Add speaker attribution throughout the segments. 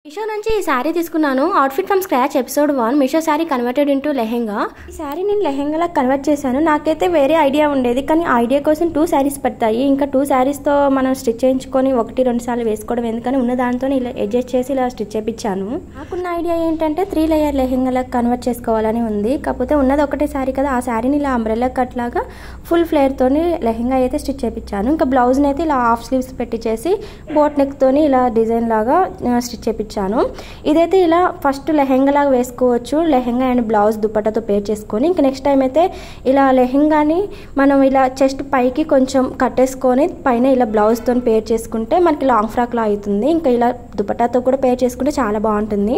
Speaker 1: మీషో నుంచి ఈ శారీ తీసుకున్నాను. Outfit from scratch episode 1 Meesho sari converted into lehenga. ఈ శారీ నేను లెహెంగాలా కన్వర్ట్ చేశాను. నాకైతే వేరే ఐడియా ఉండేది, కానీ ఐడియా కోసం 2 శారీస్ పడతాయి. ఇంకా 2 శారీస్తో మనం స్టిచ్ చేయించుకొని 1-2 సార్లు వేసుకోవడం ఎందుకని ఉన్న దాంతో ఇలా అడ్జస్ట్ చేసి ఇలా స్టిచ్ చేయించాను. నాకున్న ఐడియా ఏంటంటే 3 లేయర్ లెహెంగాలా కన్వర్ట్ చేసుకోవాలని ఉంది. కాకపోతే ఉన్నది ఒకటే శారీ కదా, ఆ శారీని ఇలా అంబ్రెల్లా కట్ లాగా ఫుల్ ఫ్లేర్తోని లెహెంగా అయితే స్టిచ్ చేయించాను. ఇంకా బ్లౌజ్ని అయితే ఇలా హాఫ్ స్లీవ్స్ పెట్టించేసి బోట్ నెక్తోని ఇలా డిజైన్ లాగా స్టిచ్ చేయించాను. ఇదైతే ఇలా ఫస్ట్ లెహెంగా లాగా వేసుకోవచ్చు. లెహెంగా అండ్ బ్లౌజ్ దుపట్టాతో పేర్ చేసుకొని ఇంకా నెక్స్ట్ టైం అయితే ఇలా లెహెంగాని మనం ఇలా చెస్ట్ పైకి కొంచెం కట్టేసుకొని పైన ఇలా బ్లౌజ్తో పేర్ చేసుకుంటే మనకి లాంగ్ ఫ్రాక్లా అవుతుంది. ఇంకా ఇలా దుపట్టాతో కూడా పేర్ చేసుకుంటే చాలా బాగుంటుంది.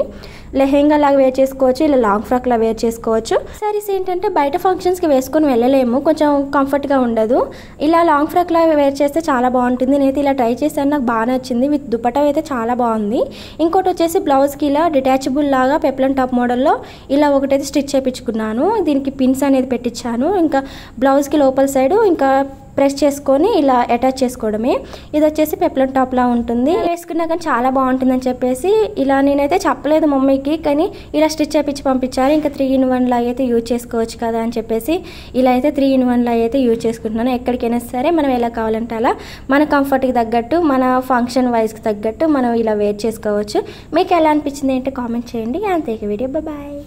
Speaker 1: లెహెంగా లాగా వేర్ చేసుకోవచ్చు, ఇలా లాంగ్ ఫ్రాక్లా వేర్ చేసుకోవచ్చు. సారీస్ ఏంటంటే బయట ఫంక్షన్స్కి వేసుకొని వెళ్ళలేము, కొంచెం కంఫర్ట్గా ఉండదు. ఇలా లాంగ్ ఫ్రాక్లా వేర్ చేస్తే చాలా బాగుంటుంది. నేనైతే ఇలా ట్రై చేశాను, నాకు బాగా నచ్చింది. విత్ దుపట్టా అయితే చాలా బాగుంది. ఇంకోటి వచ్చేసి బ్లౌజ్కి ఇలా డిటాచబుల్ లాగా పెప్లన్ టాప్ మోడల్లో ఇలా ఒకటైతే స్టిచ్ చేయించుకున్నాను. దీనికి పిన్స్ అనేది పెట్టించాను. ఇంకా బ్లౌజ్కి లోపల సైడు ఇంకా ప్రెస్ చేసుకొని ఇలా అటాచ్ చేసుకోవడమే. ఇది వచ్చేసి పెప్లన్ టాప్లా ఉంటుంది. వేసుకున్నా కానీ చాలా బాగుంటుందని చెప్పేసి ఇలా నేనైతే చెప్పలేదు మమ్మీకి, కానీ ఇలా స్టిచ్ చేయించి పంపించారు. ఇంకా 3-in-1 లాగా అయితే యూజ్ చేసుకోవచ్చు కదా అని చెప్పేసి ఇలా అయితే 3-in-1 లాగా అయితే యూజ్ చేసుకుంటున్నాను. ఎక్కడికైనా సరే మనం ఎలా కావాలంటే అలా మన కంఫర్ట్కి తగ్గట్టు, మన ఫంక్షన్ వైజ్కి తగ్గట్టు మనం ఇలా వేర్ చేసుకోవచ్చు. మీకు ఎలా అనిపించింది ఏంటో కామెంట్ చేయండి. అంతే వీడియో, బాయ్.